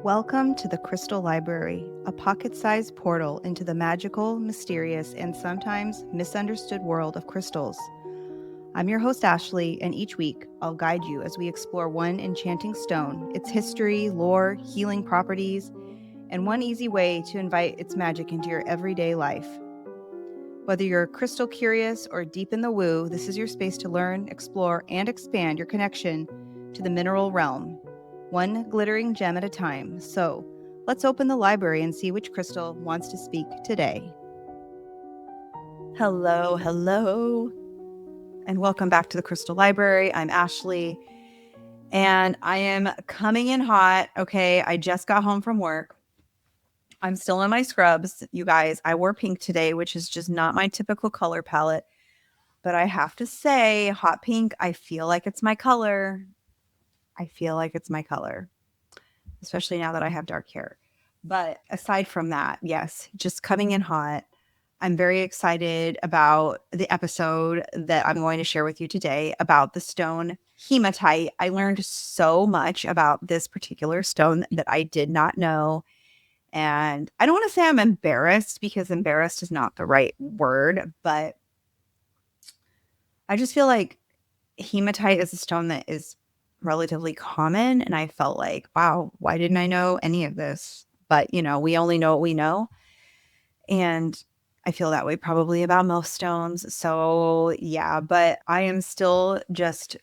Welcome to the Crystal Library, a pocket-sized portal into the magical, mysterious, and sometimes misunderstood world of crystals. I'm your host, Ashley, and each week I'll guide you as we explore one enchanting stone, its history, lore, healing properties, and one easy way to invite its magic into your everyday life. Whether you're crystal curious or deep in the woo, this is your space to learn, explore, and expand your connection to the mineral realm, one glittering gem at a time. So let's open the library and see which crystal wants to speak today. Hello, and welcome back to the Crystal Library. I'm Ashley, and I am coming in hot. Okay, I just got home from work. I'm still in my scrubs, you guys. I wore pink today, which is just not my typical color palette. But I have to say, hot pink, I feel like it's my color. Especially now that I have dark hair. But aside from that, yes, just coming in hot. I'm very excited about the episode that I'm going to share with you today about the stone hematite. I learned so much about this particular stone that I did not know. And I don't want to say I'm embarrassed because embarrassed is not the right word, but I just feel like hematite is a stone that is relatively common. And I felt like, wow, why didn't I know any of this? But, we only know what we know. And I feel that way probably about most stones. So, yeah, but I am still just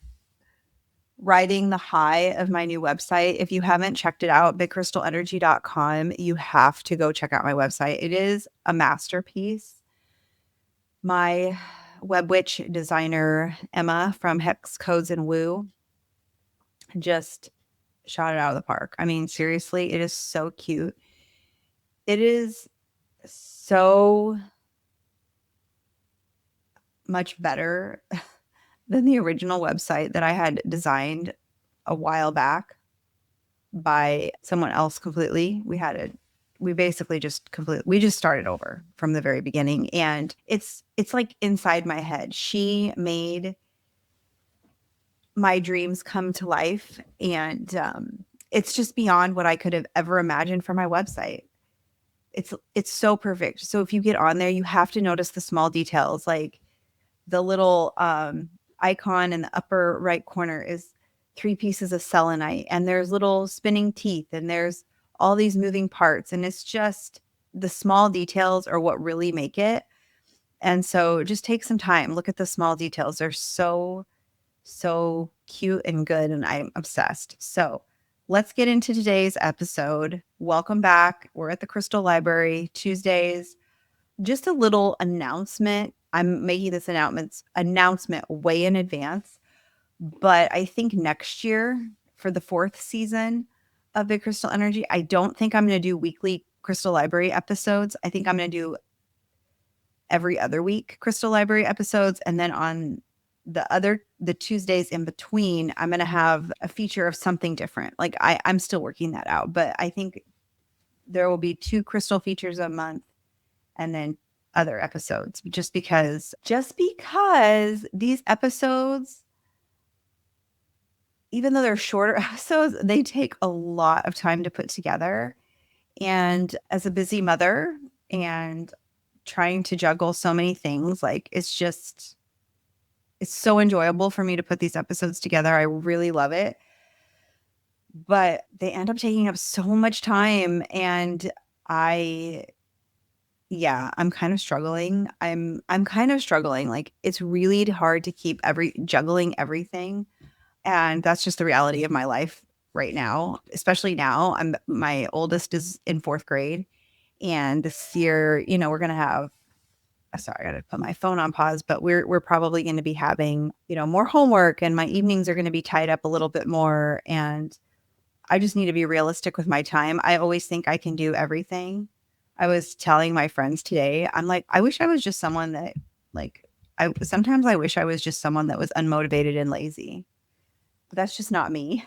riding the high of my new website. If you haven't checked it out, bigcrystalenergy.com, you have to go check out my website. It is a masterpiece. My web witch designer, Emma from Hex Codes and Woo, just shot it out of the park. I mean, seriously, it is so cute. It is so much better than the original website that I had designed a while back by someone else completely. We basically just started over from the very beginning, and it's like inside my head. She made my dreams come to life, and it's just beyond what I could have ever imagined for my website. It's so perfect. So if you get on there, you have to notice the small details, like the little icon in the upper right corner is 3 pieces of selenite, and there's little spinning teeth, and there's all these moving parts, and it's just the small details are what really make it. And so just take some time, look at the small details. They're so cute and good, and I'm obsessed. So let's get into today's episode. Welcome back. We're at the Crystal Library Tuesdays. Just a little announcement. I'm making this announcement way in advance, but I think next year for the 4th season of Big Crystal Energy, I don't think I'm going to do weekly Crystal Library episodes. I think I'm going to do every other week Crystal Library episodes, and then on the Tuesdays in between, I'm going to have a feature of something different. Like I'm still working that out, but I think there will be 2 crystal features a month and then other episodes, just because these episodes, even though they're shorter episodes, they take a lot of time to put together. And as a busy mother and trying to juggle so many things, like it's so enjoyable for me to put these episodes together. I really love it. But they end up taking up so much time, and I'm kind of struggling. I'm kind of struggling. Like it's really hard to keep juggling everything. And that's just the reality of my life right now, especially now. My oldest is in 4th grade, and this year, we're going to have, sorry, I got to put my phone on pause, but we're probably going to be having, more homework, and my evenings are going to be tied up a little bit more. And I just need to be realistic with my time. I always think I can do everything. I was telling my friends today, I'm like, I wish I was just someone that sometimes I wish I was just someone that was unmotivated and lazy. But that's just not me.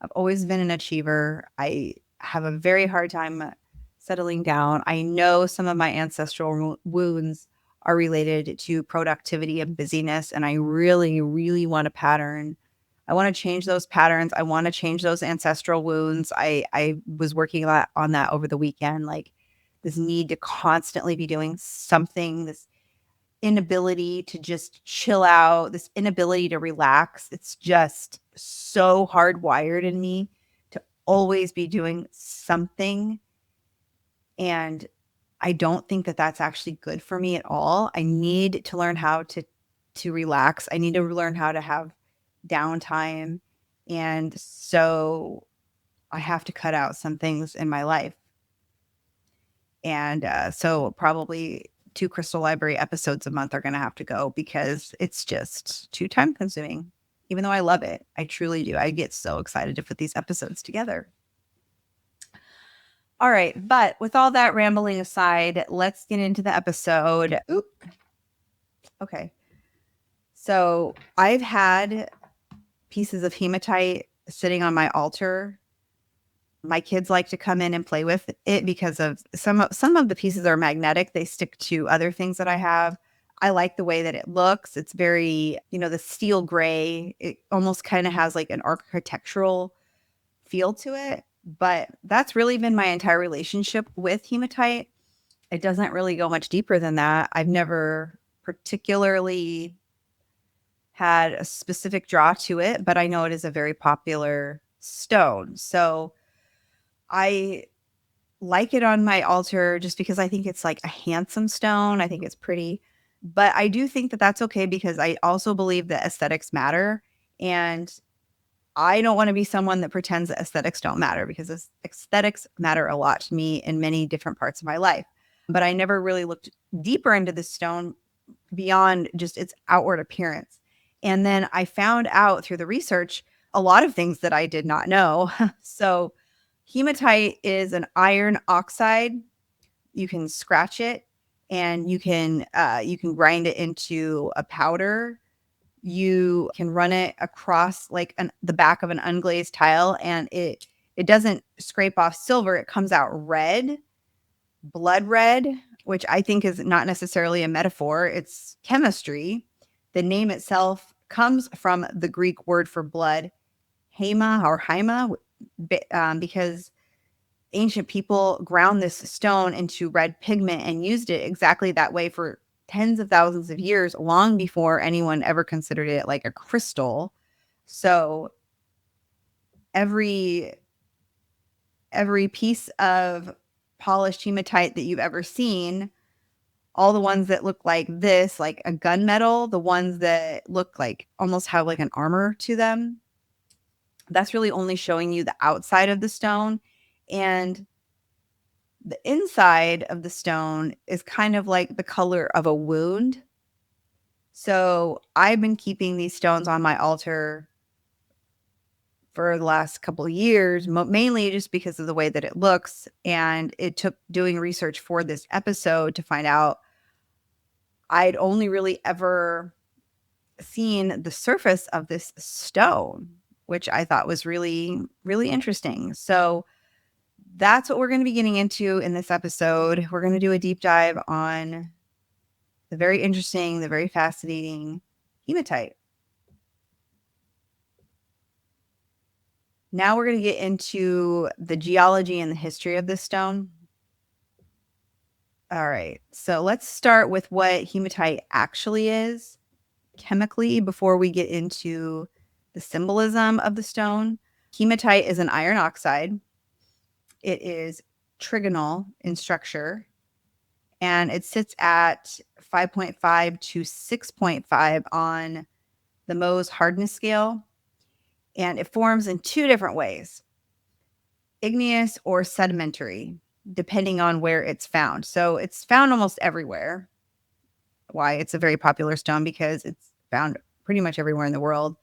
I've always been an achiever. I have a very hard time settling down. I know some of my ancestral wounds are related to productivity and busyness, and I really, really want a I want to change those patterns. I want to change those ancestral wounds. I was working on that over the weekend, like this need to constantly be doing something, this inability to just chill out, this inability to relax. It's just so hardwired in me to always be doing something. And I don't think that that's actually good for me at all. I need to learn how to relax. I need to learn how to have downtime. And so I have to cut out some things in my life. And so probably 2 Crystal Library episodes a month are going to have to go because it's just too time consuming. Even though I love it, I truly do. I get so excited to put these episodes together. All right, but with all that rambling aside, let's get into the episode. Oop. Okay. So I've had pieces of hematite sitting on my altar. My kids like to come in and play with it because of some of the pieces are magnetic. They stick to other things that I have. I like the way that it looks. It's very, the steel gray. It almost kind of has like an architectural feel to it. But that's really been my entire relationship with hematite. It doesn't really go much deeper than that. I've never particularly had a specific draw to it, but I know it is a very popular stone. So I like it on my altar just because I think it's like a handsome stone. I think it's pretty. But I do think that that's okay because I also believe that aesthetics matter. And I don't want to be someone that pretends that aesthetics don't matter because aesthetics matter a lot to me in many different parts of my life. But I never really looked deeper into this stone beyond just its outward appearance. And then I found out through the research a lot of things that I did not know. So hematite is an iron oxide. You can scratch it and you can grind it into a powder. You can run it across like the back of an unglazed tile and it doesn't scrape off silver. It comes out red, blood red, which I think is not necessarily a metaphor. It's chemistry. The name itself comes from the Greek word for blood, hema, because ancient people ground this stone into red pigment and used it exactly that way for tens of thousands of years, long before anyone ever considered it like a crystal. So every piece of polished hematite that you've ever seen, all the ones that look like this, like a gunmetal, the ones that look like almost have like an armor to them, that's really only showing you the outside of the stone. And the inside of the stone is kind of like the color of a wound. So I've been keeping these stones on my altar for the last couple of years, mainly just because of the way that it looks. And it took doing research for this episode to find out I'd only really ever seen the surface of this stone, which I thought was really, really interesting. So that's what we're going to be getting into in this episode. We're going to do a deep dive on the very interesting, the very fascinating hematite. Now we're going to get into the geology and the history of this stone. All right, so let's start with what hematite actually is chemically before we get into the symbolism of the stone. Hematite is an iron oxide. It is trigonal in structure, and it sits at 5.5 to 6.5 on the Mohs hardness scale. And it forms in 2 different ways, igneous or sedimentary, depending on where it's found. So it's found almost everywhere. Why? It's a very popular stone because it's found pretty much everywhere in the world.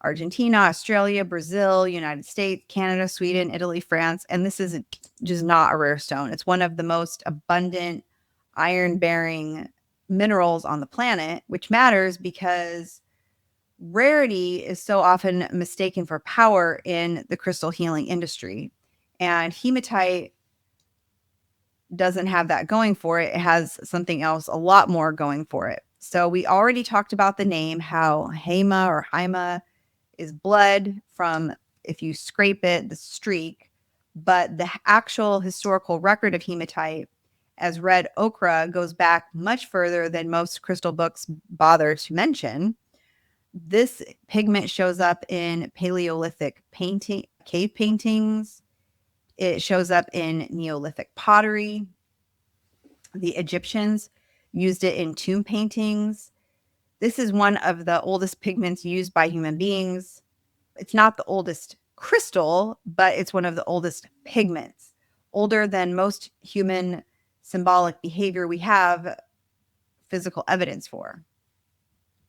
Argentina, Australia, Brazil, United States, Canada, Sweden, Italy, France. And this is just not a rare stone. It's one of the most abundant iron-bearing minerals on the planet, which matters because rarity is so often mistaken for power in the crystal healing industry. And hematite doesn't have that going for it. It has something else a lot more going for it. So we already talked about the name, how Hema or Haima is blood from, if you scrape it, the streak. But the actual historical record of hematite as red ochre goes back much further than most crystal books bother to mention. This pigment shows up in Paleolithic cave paintings. It shows up in Neolithic pottery. The Egyptians used it in tomb paintings. This is one of the oldest pigments used by human beings. It's not the oldest crystal, but it's one of the oldest pigments, older than most human symbolic behavior we have physical evidence for.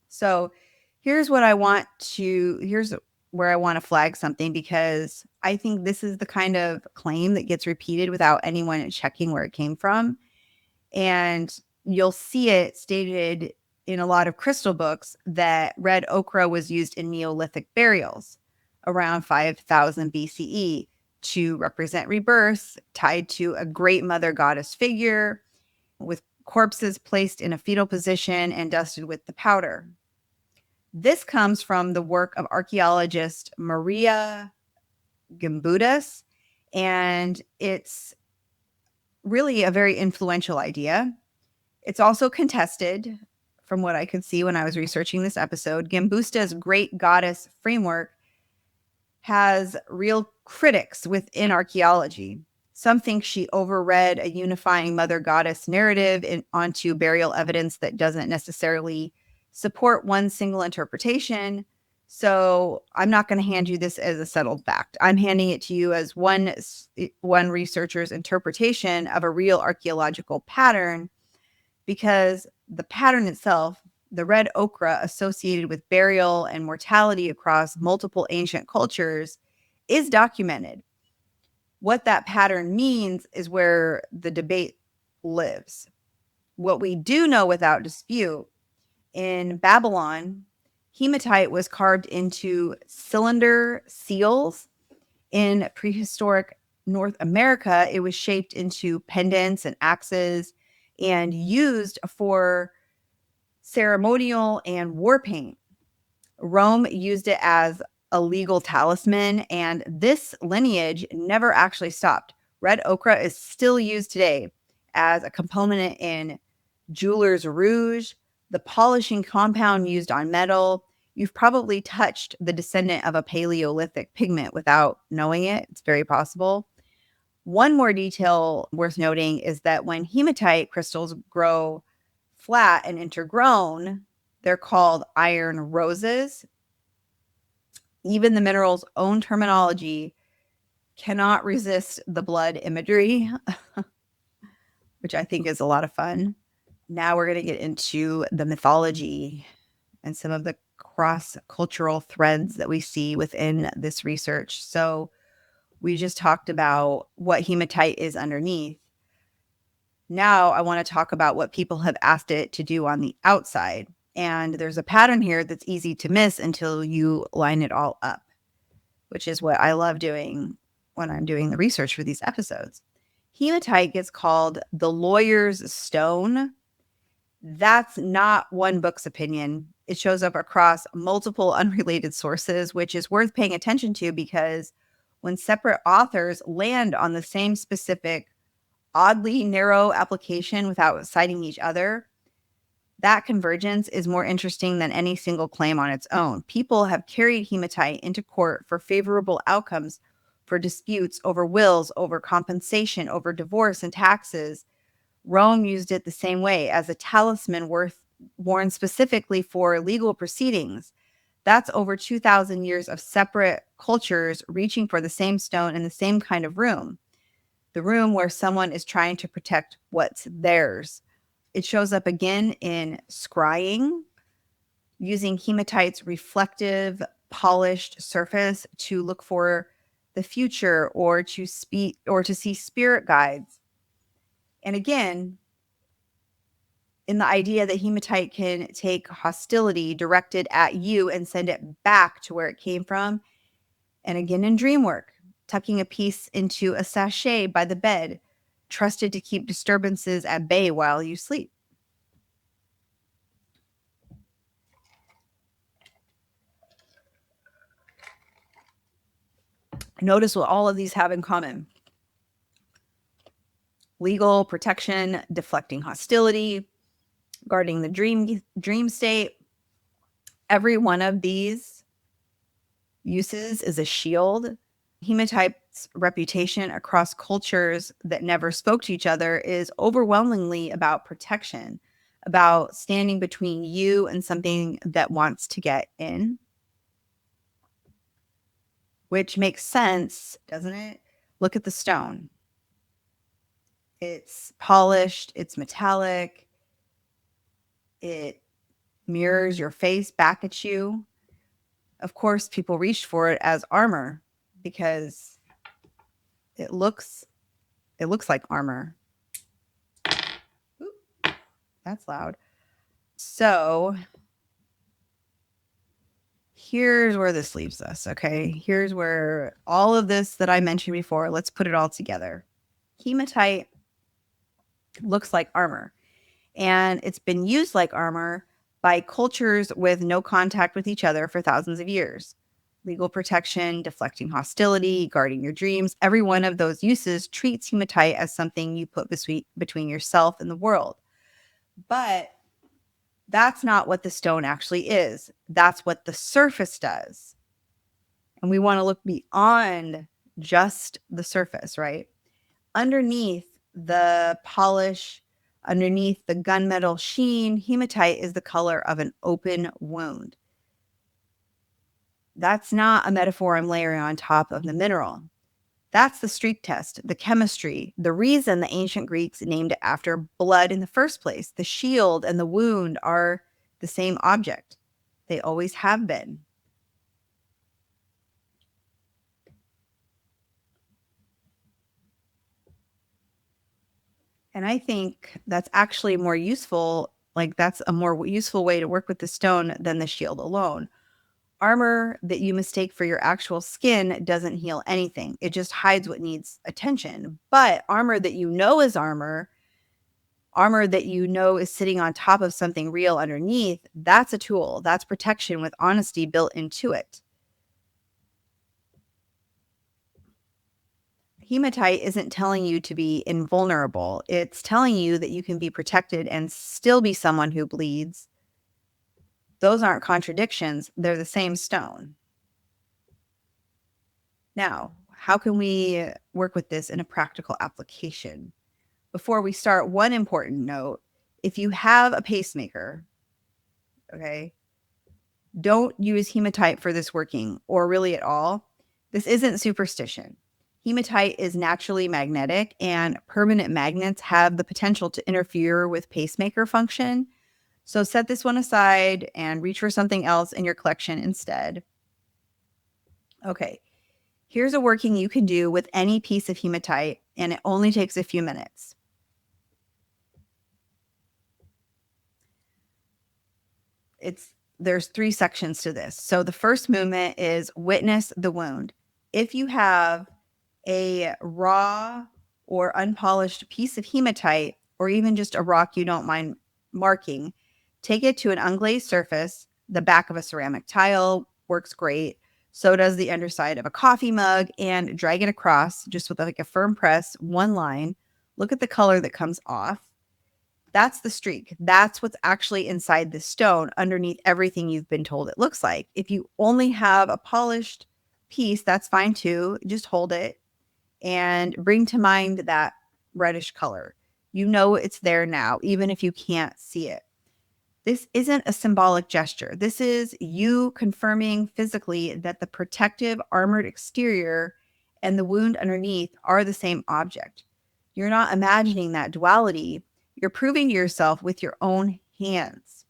So here's where I want to flag something, because I think this is the kind of claim that gets repeated without anyone checking where it came from. And you'll see it stated in a lot of crystal books that red ochre was used in Neolithic burials around 5000 BCE to represent rebirth, tied to a great mother goddess figure, with corpses placed in a fetal position and dusted with the powder. This comes from the work of archaeologist Maria Gimbutas, and it's really a very influential idea. It's also contested from what I could see when I was researching this episode. Gimbusta's great goddess framework has real critics within archaeology. Some think she overread a unifying mother goddess narrative onto burial evidence that doesn't necessarily support one single interpretation. So I'm not going to hand you this as a settled fact. I'm handing it to you as one researcher's interpretation of a real archaeological pattern, because the pattern itself, the red ochre associated with burial and mortality across multiple ancient cultures, is documented. What that pattern means is where the debate lives. What we do know without dispute, in Babylon, hematite was carved into cylinder seals. In prehistoric North America, it was shaped into pendants and axes and used for ceremonial and war paint. Rome used it as a legal talisman, and this lineage never actually stopped. Red ochre is still used today as a component in jeweler's rouge, the polishing compound used on metal. You've probably touched the descendant of a Paleolithic pigment without knowing it. It's very possible. One more detail worth noting is that when hematite crystals grow flat and intergrown, they're called iron roses. Even the mineral's own terminology cannot resist the blood imagery, which I think is a lot of fun. Now we're going to get into the mythology and some of the cross-cultural threads that we see within this research. So we just talked about what hematite is underneath. Now I want to talk about what people have asked it to do on the outside. And there's a pattern here that's easy to miss until you line it all up, which is what I love doing when I'm doing the research for these episodes. Hematite gets called the lawyer's stone. That's not one book's opinion. It shows up across multiple unrelated sources, which is worth paying attention to, because when separate authors land on the same specific, oddly narrow application without citing each other, that convergence is more interesting than any single claim on its own. People have carried hematite into court for favorable outcomes for disputes over wills, over compensation, over divorce and taxes. Rome used it the same way, as a talisman worn specifically for legal proceedings. That's over 2,000 years of separate cultures reaching for the same stone in the same kind of room. The room where someone is trying to protect what's theirs. It shows up again in scrying, using hematite's reflective, polished surface to look for the future or to see spirit guides. And again, in the idea that hematite can take hostility directed at you and send it back to where it came from. And again, in dream work, tucking a piece into a sachet by the bed, trusted to keep disturbances at bay while you sleep. Notice what all of these have in common: legal protection, deflecting hostility, guarding the dream state. Every one of these uses is a shield. Hematite's reputation across cultures that never spoke to each other is overwhelmingly about protection, about standing between you and something that wants to get in, which makes sense, doesn't it? Look at the stone. It's polished, it's metallic, it mirrors your face back at you. Of course, people reached for it as armor because it looks like armor. Oop, that's loud. So here's where this leaves us, okay? Here's where all of this that I mentioned before, let's put it all together. Hematite looks like armor, and it's been used like armor by cultures with no contact with each other for thousands of years. Legal protection, deflecting hostility, guarding your dreams. Every one of those uses treats hematite as something you put between yourself and the world. But that's not what the stone actually is. That's what the surface does. And we want to look beyond just the surface, right? Underneath the polish, underneath the gunmetal sheen, hematite is the color of an open wound. That's not a metaphor I'm layering on top of the mineral. That's the streak test, the chemistry, the reason the ancient Greeks named it after blood in the first place. The shield and the wound are the same object. They always have been. And I think that's actually more useful. Like, that's a more useful way to work with the stone than the shield alone. Armor that you mistake for your actual skin doesn't heal anything. It just hides what needs attention. But armor that you know is armor that you know is sitting on top of something real underneath, that's a tool. That's protection with honesty built into it. Hematite isn't telling you to be invulnerable. It's telling you that you can be protected and still be someone who bleeds. Those aren't contradictions. They're the same stone. Now, how can we work with this in a practical application? Before we start, one important note: if you have a pacemaker, okay, don't use hematite for this working, or really at all. This isn't superstition. Hematite is naturally magnetic, and permanent magnets have the potential to interfere with pacemaker function. So set this one aside and reach for something else in your collection instead. Okay, here's a working you can do with any piece of hematite, and it only takes a few minutes. There's 3 sections to this. So the first movement is witness the wound. If you have a raw or unpolished piece of hematite, or even just a rock you don't mind marking, take it to an unglazed surface. The back of a ceramic tile works great. So does the underside of a coffee mug, and drag it across just with like a firm press, one line. Look at the color that comes off. That's the streak. That's what's actually inside the stone underneath everything you've been told it looks like. If you only have a polished piece, that's fine too. Just hold it and bring to mind that reddish color. You know it's there now, even if you can't see it. This isn't a symbolic gesture. This is you confirming physically that the protective armored exterior and the wound underneath are the same object. You're not imagining that duality. You're proving to yourself with your own hands.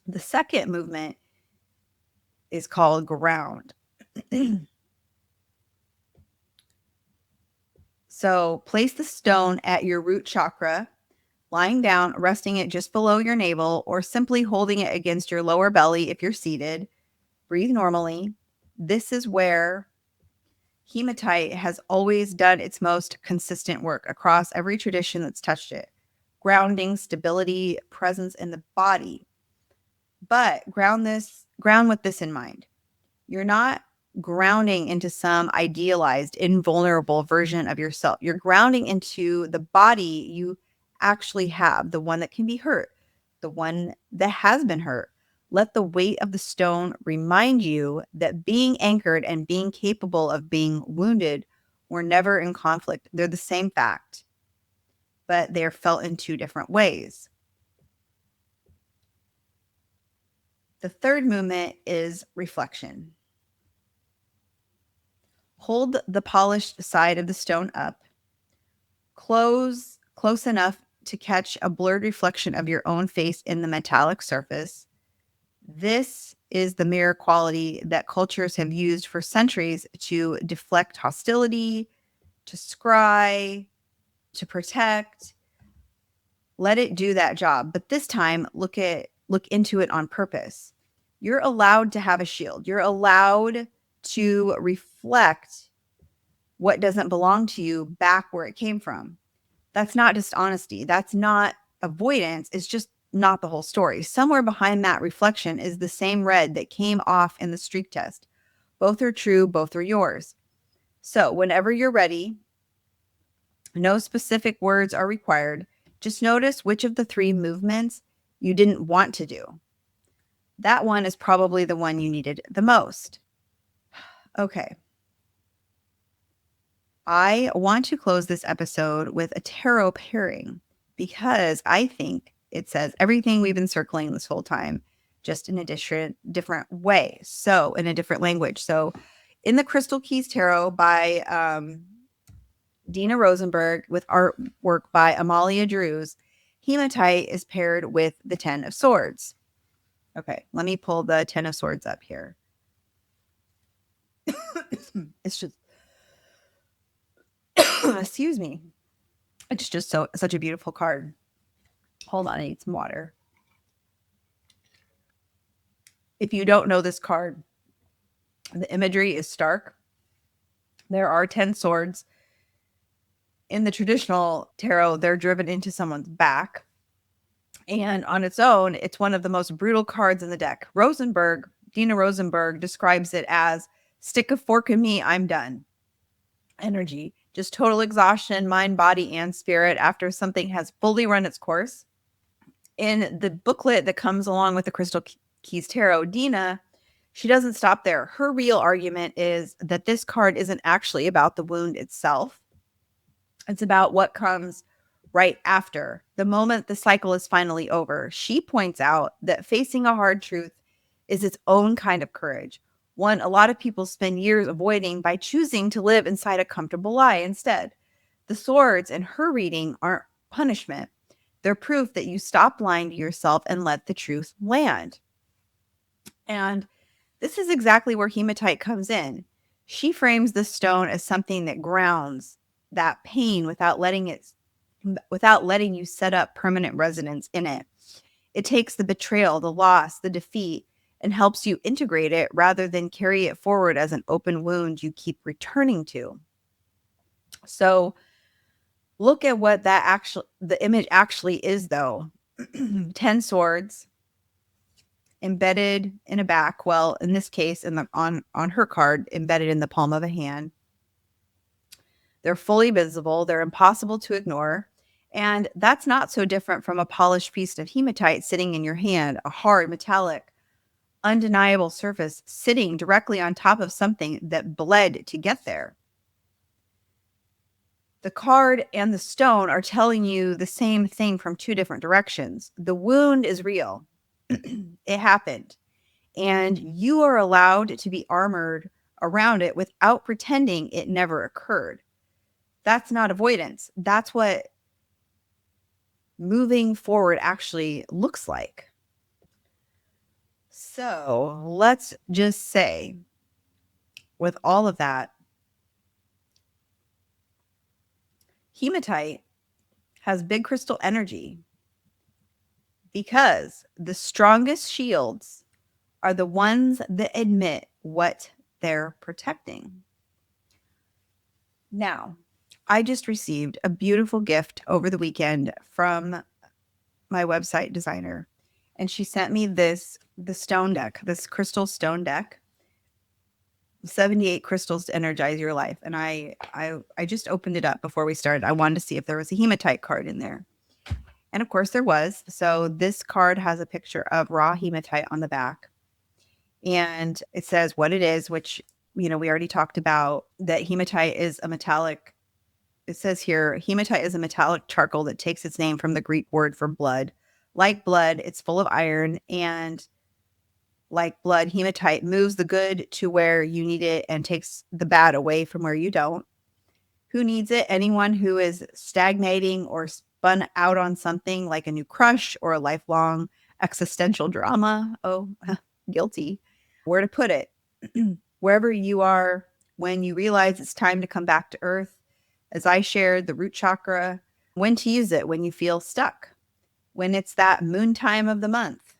The second movement is called ground. So place the stone at your root chakra, lying down, resting it just below your navel, or simply holding it against your lower belly if you're seated. Breathe normally. This is where hematite has always done its most consistent work across every tradition that's touched it. Grounding, stability, presence in the body. But ground with this in mind. You're not grounding into some idealized, invulnerable version of yourself. You're grounding into the body you actually have, the one that can be hurt, the one that has been hurt. Let the weight of the stone remind you that being anchored and being capable of being wounded were never in conflict. They're the same fact, but they're felt in two different ways. The third movement is reflection. Hold the polished side of the stone up, close enough to catch a blurred reflection of your own face in the metallic surface. This is the mirror quality that cultures have used for centuries to deflect hostility, to scry, to protect. Let it do that job. But this time, look into it on purpose. You're allowed to have a shield. You're allowed to reflect what doesn't belong to you back where it came from. That's not dishonesty. That's not avoidance. It's just not the whole story. Somewhere behind that reflection is the same red that came off in the streak test. Both are true. Both are yours. So whenever you're ready, no specific words are required. Just notice which of the three movements you didn't want to do. That one is probably the one you needed the most. Okay. I want to close this episode with a tarot pairing because I think it says everything we've been circling this whole time, just in a different way. So in a different language. So in the Crystal Keys Tarot by Dina Rosenberg with artwork by Amalia Drews, Hematite is paired with the 10 of Swords. Okay, let me pull the 10 of Swords up here. It's just, excuse me. It's just such a beautiful card. Hold on, I need some water. If you don't know this card, the imagery is stark. There are 10 swords. In the traditional tarot, they're driven into someone's back. And on its own, it's one of the most brutal cards in the deck. Dina Rosenberg describes it as stick a fork in me, I'm done. Energy, just total exhaustion, mind, body, and spirit after something has fully run its course. In the booklet that comes along with the Crystal Keys Tarot, Dina, she doesn't stop there. Her real argument is that this card isn't actually about the wound itself. It's about what comes right after, the moment the cycle is finally over. She points out that facing a hard truth is its own kind of courage, one a lot of people spend years avoiding by choosing to live inside a comfortable lie instead. The swords in her reading aren't punishment. They're proof that you stop lying to yourself and let the truth land. And this is exactly where hematite comes in. She frames the stone as something that grounds that pain without letting you set up permanent residence in it. It takes the betrayal, the loss, the defeat, and helps you integrate it rather than carry it forward as an open wound you keep returning to. So look at what the image actually is, though. 10 swords embedded in a back. Well, in this case, on her card, embedded in the palm of a hand. They're fully visible. They're impossible to ignore. And that's not so different from a polished piece of hematite sitting in your hand, a hard, metallic, undeniable surface sitting directly on top of something that bled to get there. The card and the stone are telling you the same thing from two different directions. The wound is real. It happened. And you are allowed to be armored around it without pretending it never occurred. That's not avoidance. That's what moving forward actually looks like. So let's just say, with all of that, hematite has big crystal energy because the strongest shields are the ones that admit what they're protecting. Now, I just received a beautiful gift over the weekend from my website designer, and she sent me the stone deck, this crystal stone deck. 78 crystals to energize your life. And I just opened it up before we started. I wanted to see if there was a hematite card in there. And of course there was. So this card has a picture of raw hematite on the back. And it says what it is, which, we already talked about, that hematite is a metallic. It says here, hematite is a metallic charcoal that takes its name from the Greek word for blood. Like blood, it's full of iron, and like blood, hematite moves the good to where you need it and takes the bad away from where you don't. Who needs it? Anyone who is stagnating or spun out on something like a new crush or a lifelong existential drama. Oh, guilty. Where to put it? Wherever you are when you realize it's time to come back to earth. As I shared, the root chakra, when to use it when you feel stuck, when it's that moon time of the month,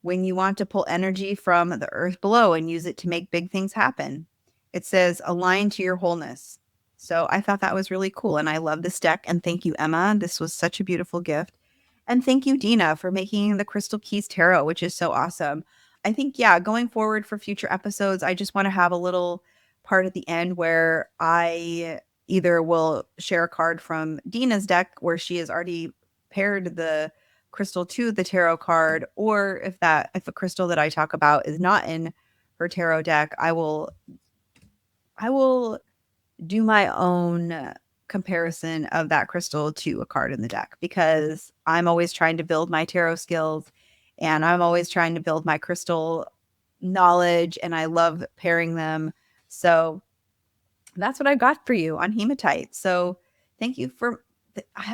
when you want to pull energy from the earth below and use it to make big things happen. It says align to your wholeness. So I thought that was really cool. And I love this deck. And thank you, Emma. This was such a beautiful gift. And thank you, Dina, for making the Crystal Keys Tarot, which is so awesome. I think, going forward for future episodes, I just want to have a little part at the end where I either will share a card from Dina's deck where she has already paired the crystal to the tarot card, or if a crystal that I talk about is not in her tarot deck, I will do my own comparison of that crystal to a card in the deck, because I'm always trying to build my tarot skills and I'm always trying to build my crystal knowledge, and I love pairing them. So that's what I got for you on hematite. So thank you for.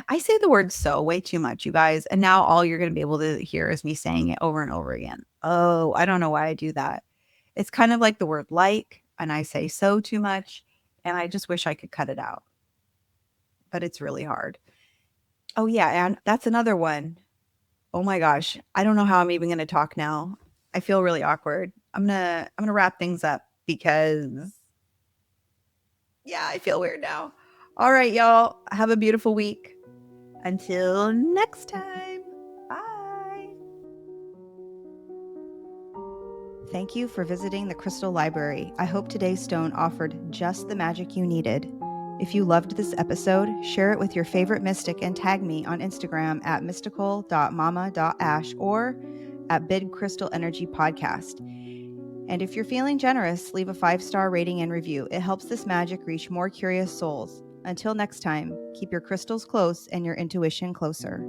I say the word "so" way too much, you guys, and now all you're going to be able to hear is me saying it over and over again. Oh, I don't know why I do that. It's kind of like the word "like," and I say "so" too much, and I just wish I could cut it out, but it's really hard. Oh yeah, and that's another one. Oh my gosh, I don't know how I'm even going to talk now. I feel really awkward. I'm gonna wrap things up because I feel weird now. All right, y'all. Have a beautiful week. Until next time. Bye. Thank you for visiting the Crystal Library. I hope today's stone offered just the magic you needed. If you loved this episode, share it with your favorite mystic and tag me on Instagram at mystical.mama.ash or at Bid Crystal Energy Podcast. And if you're feeling generous, leave a 5-star rating and review. It helps this magic reach more curious souls. Until next time, keep your crystals close and your intuition closer.